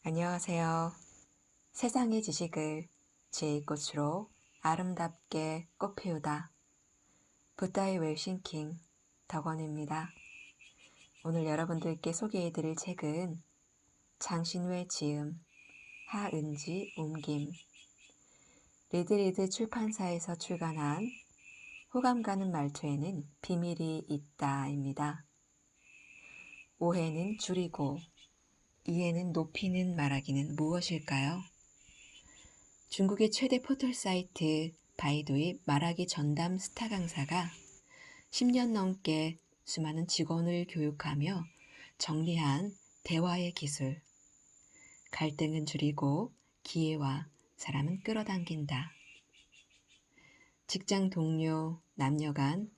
안녕하세요. 세상의 지식을 제2꽃으로 아름답게 꽃피우다. 부다의 웰싱킹 덕원입니다. 오늘 여러분들께 소개해드릴 책은 장신외 지음, 하은지 옮김, 리드리드 출판사에서 출간한 호감 가는 말투에는 비밀이 있다입니다. 오해는 줄이고 이해는 높이는 말하기는 무엇일까요? 중국의 최대 포털 사이트 바이두의 말하기 전담 스타 강사가 10년 넘게 수많은 직원을 교육하며 정리한 대화의 기술. 갈등은 줄이고 기회와 사람은 끌어당긴다. 직장 동료, 남녀 간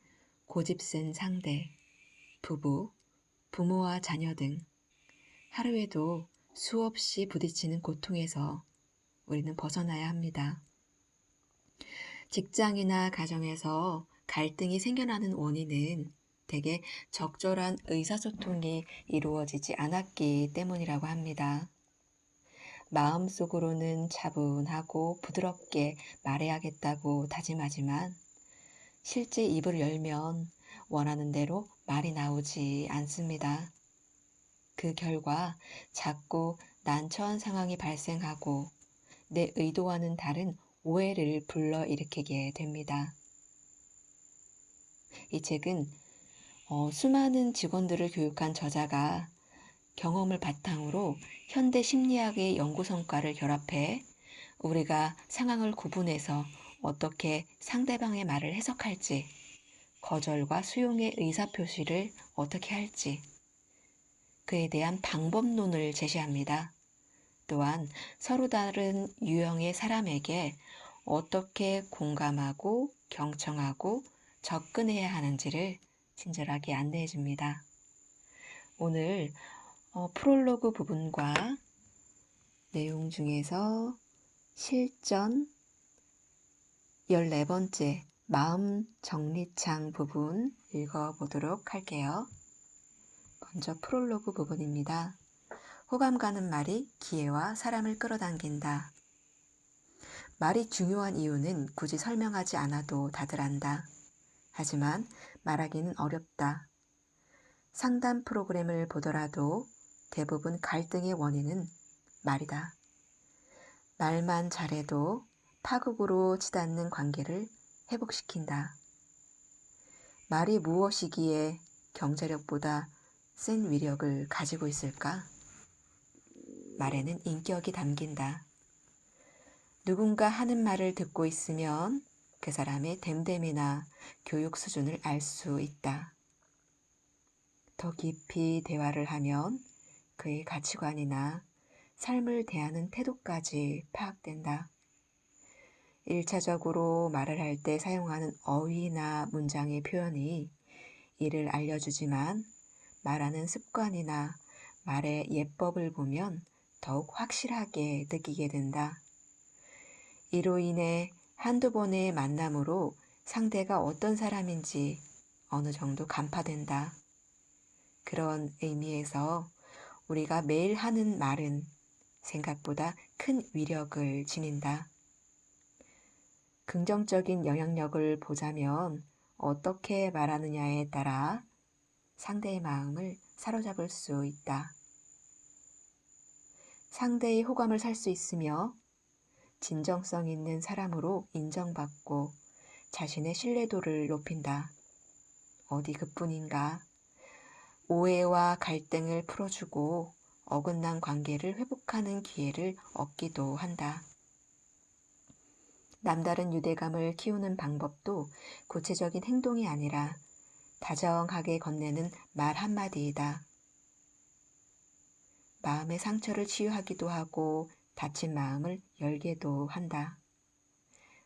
고집센 상대, 부부, 부모와 자녀 등 하루에도 수없이 부딪히는 고통에서 우리는 벗어나야 합니다. 직장이나 가정에서 갈등이 생겨나는 원인은 대개 적절한 의사소통이 이루어지지 않았기 때문이라고 합니다. 마음속으로는 차분하고 부드럽게 말해야겠다고 다짐하지만 실제 입을 열면 원하는 대로 말이 나오지 않습니다. 그 결과 자꾸 난처한 상황이 발생하고 내 의도와는 다른 오해를 불러일으키게 됩니다. 이 책은 수많은 직원들을 교육한 저자가 경험을 바탕으로 현대 심리학의 연구 성과를 결합해 우리가 상황을 구분해서 어떻게 상대방의 말을 해석할지, 거절과 수용의 의사표시를 어떻게 할지, 그에 대한 방법론을 제시합니다. 또한 서로 다른 유형의 사람에게 어떻게 공감하고 경청하고 접근해야 하는지를 친절하게 안내해 줍니다. 오늘 프롤로그 부분과 내용 중에서 실전 14번째 마음 정리창 부분 읽어보도록 할게요. 먼저 프롤로그 부분입니다. 호감 가는 말이 기회와 사람을 끌어당긴다. 말이 중요한 이유는 굳이 설명하지 않아도 다들 안다. 하지만 말하기는 어렵다. 상담 프로그램을 보더라도 대부분 갈등의 원인은 말이다. 말만 잘해도 파국으로 치닫는 관계를 회복시킨다. 말이 무엇이기에 경제력보다 센 위력을 가지고 있을까? 말에는 인격이 담긴다. 누군가 하는 말을 듣고 있으면 그 사람의 됨됨이나 교육 수준을 알 수 있다. 더 깊이 대화를 하면 그의 가치관이나 삶을 대하는 태도까지 파악된다. 1차적으로 말을 할 때 사용하는 어휘나 문장의 표현이 이를 알려주지만 말하는 습관이나 말의 예법을 보면 더욱 확실하게 느끼게 된다. 이로 인해 한두 번의 만남으로 상대가 어떤 사람인지 어느 정도 간파된다. 그런 의미에서 우리가 매일 하는 말은 생각보다 큰 위력을 지닌다. 긍정적인 영향력을 보자면 어떻게 말하느냐에 따라 상대의 마음을 사로잡을 수 있다. 상대의 호감을 살 수 있으며 진정성 있는 사람으로 인정받고 자신의 신뢰도를 높인다. 어디 그뿐인가? 오해와 갈등을 풀어주고 어긋난 관계를 회복하는 기회를 얻기도 한다. 남다른 유대감을 키우는 방법도 구체적인 행동이 아니라 다정하게 건네는 말 한마디이다. 마음의 상처를 치유하기도 하고 다친 마음을 열게도 한다.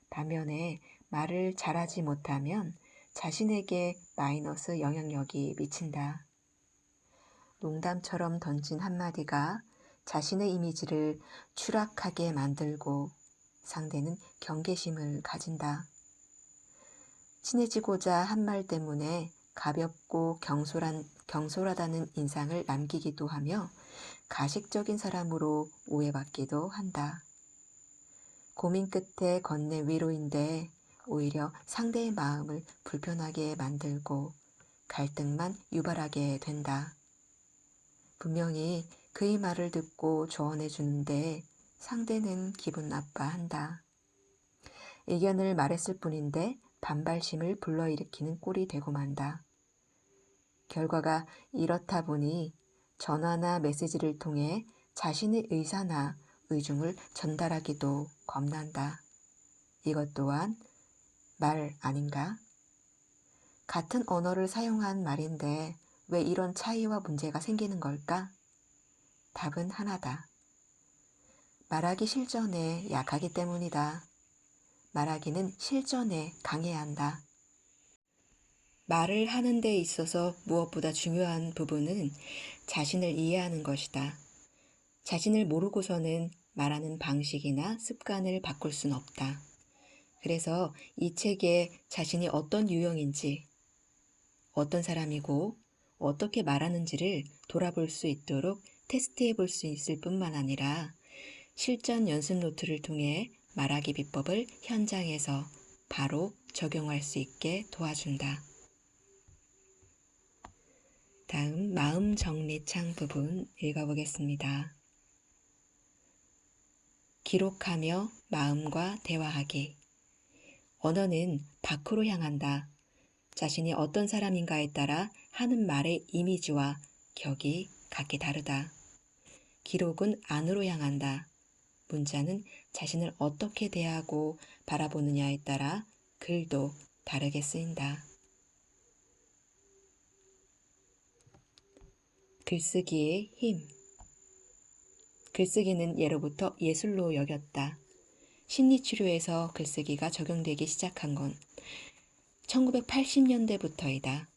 반면에 말을 잘하지 못하면 자신에게 마이너스 영향력이 미친다. 농담처럼 던진 한마디가 자신의 이미지를 추락하게 만들고 상대는 경계심을 가진다. 친해지고자 한 말 때문에 가볍고 경솔하다는 인상을 남기기도 하며 가식적인 사람으로 오해받기도 한다. 고민 끝에 건넨 위로인데 오히려 상대의 마음을 불편하게 만들고 갈등만 유발하게 된다. 분명히 그의 말을 듣고 조언해 주는데 상대는 기분 나빠한다. 의견을 말했을 뿐인데 반발심을 불러일으키는 꼴이 되고 만다. 결과가 이렇다 보니 전화나 메시지를 통해 자신의 의사나 의중을 전달하기도 겁난다. 이것 또한 말 아닌가? 같은 언어를 사용한 말인데 왜 이런 차이와 문제가 생기는 걸까? 답은 하나다. 말하기 실전에 약하기 때문이다. 말하기는 실전에 강해야 한다. 말을 하는 데 있어서 무엇보다 중요한 부분은 자신을 이해하는 것이다. 자신을 모르고서는 말하는 방식이나 습관을 바꿀 순 없다. 그래서 이 책에 자신이 어떤 유형인지, 어떤 사람이고 어떻게 말하는지를 돌아볼 수 있도록 테스트해 볼 수 있을 뿐만 아니라 실전 연습 노트를 통해 말하기 비법을 현장에서 바로 적용할 수 있게 도와준다. 다음 마음 정리창 부분 읽어보겠습니다. 기록하며 마음과 대화하기. 언어는 밖으로 향한다. 자신이 어떤 사람인가에 따라 하는 말의 이미지와 격이 각기 다르다. 기록은 안으로 향한다. 문자는 자신을 어떻게 대하고 바라보느냐에 따라 글도 다르게 쓰인다. 글쓰기의 힘. 글쓰기는 예로부터 예술로 여겼다. 심리치료에서 글쓰기가 적용되기 시작한 건 1980년대부터이다.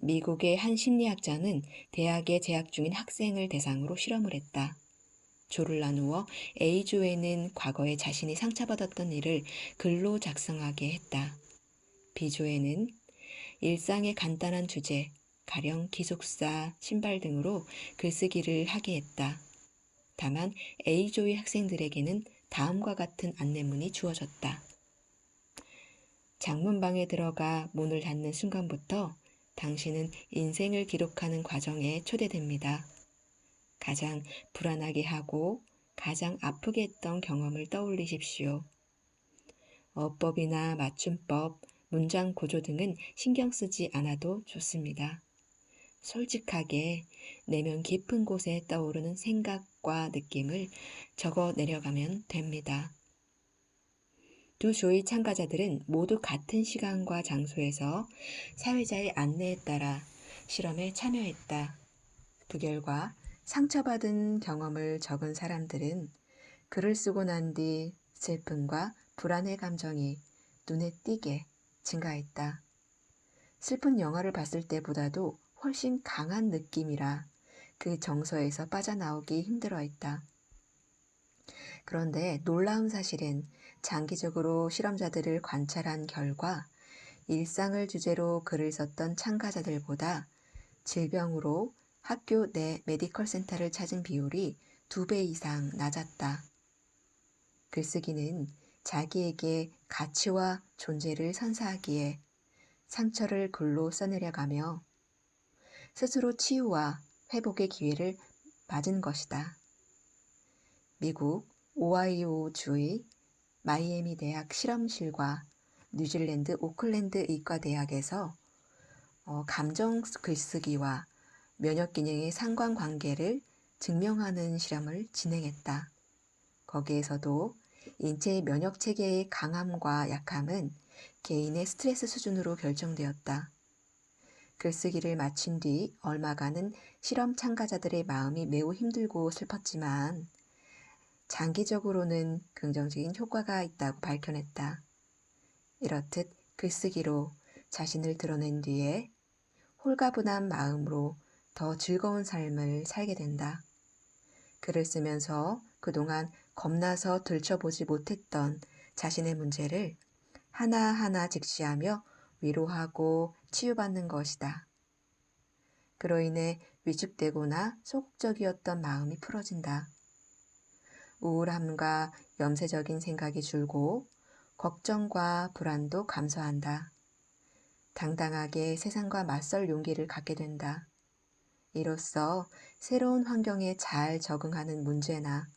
미국의 한 심리학자는 대학에 재학 중인 학생을 대상으로 실험을 했다. 조를 나누어 A조에는 과거에 자신이 상처받았던 일을 글로 작성하게 했다. B조에는 일상의 간단한 주제, 가령 기숙사, 신발 등으로 글쓰기를 하게 했다. 다만 A조의 학생들에게는 다음과 같은 안내문이 주어졌다. 장문방에 들어가 문을 닫는 순간부터 당신은 인생을 기록하는 과정에 초대됩니다. 가장 불안하게 하고 가장 아프게 했던 경험을 떠올리십시오. 어법이나 맞춤법, 문장 구조 등은 신경 쓰지 않아도 좋습니다. 솔직하게 내면 깊은 곳에 떠오르는 생각과 느낌을 적어 내려가면 됩니다. 두 조의 참가자들은 모두 같은 시간과 장소에서 사회자의 안내에 따라 실험에 참여했다. 그 결과 상처받은 경험을 적은 사람들은 글을 쓰고 난 뒤 슬픔과 불안의 감정이 눈에 띄게 증가했다. 슬픈 영화를 봤을 때보다도 훨씬 강한 느낌이라 그 정서에서 빠져나오기 힘들어했다. 그런데 놀라운 사실은 장기적으로 실험자들을 관찰한 결과 일상을 주제로 글을 썼던 참가자들보다 질병으로 학교 내 메디컬 센터를 찾은 비율이 2배 이상 낮았다. 글쓰기는 자기에게 가치와 존재를 선사하기에 상처를 글로 써내려가며 스스로 치유와 회복의 기회를 맞은 것이다. 미국 오하이오주의 마이애미 대학 실험실과 뉴질랜드 오클랜드 의과대학에서 감정 글쓰기와 면역 기능의 상관관계를 증명하는 실험을 진행했다. 거기에서도 인체의 면역 체계의 강함과 약함은 개인의 스트레스 수준으로 결정되었다. 글쓰기를 마친 뒤 얼마간은 실험 참가자들의 마음이 매우 힘들고 슬펐지만 장기적으로는 긍정적인 효과가 있다고 밝혀냈다. 이렇듯 글쓰기로 자신을 드러낸 뒤에 홀가분한 마음으로 더 즐거운 삶을 살게 된다. 글을 쓰면서 그동안 겁나서 들춰보지 못했던 자신의 문제를 하나하나 직시하며 위로하고 치유받는 것이다. 그로 인해 위축되거나 소극적이었던 마음이 풀어진다. 우울함과 염세적인 생각이 줄고 걱정과 불안도 감소한다. 당당하게 세상과 맞설 용기를 갖게 된다. 이로써 새로운 환경에 잘 적응하는 문제나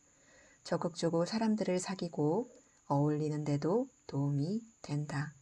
적극적으로 사람들을 사귀고 어울리는 데도 도움이 된다.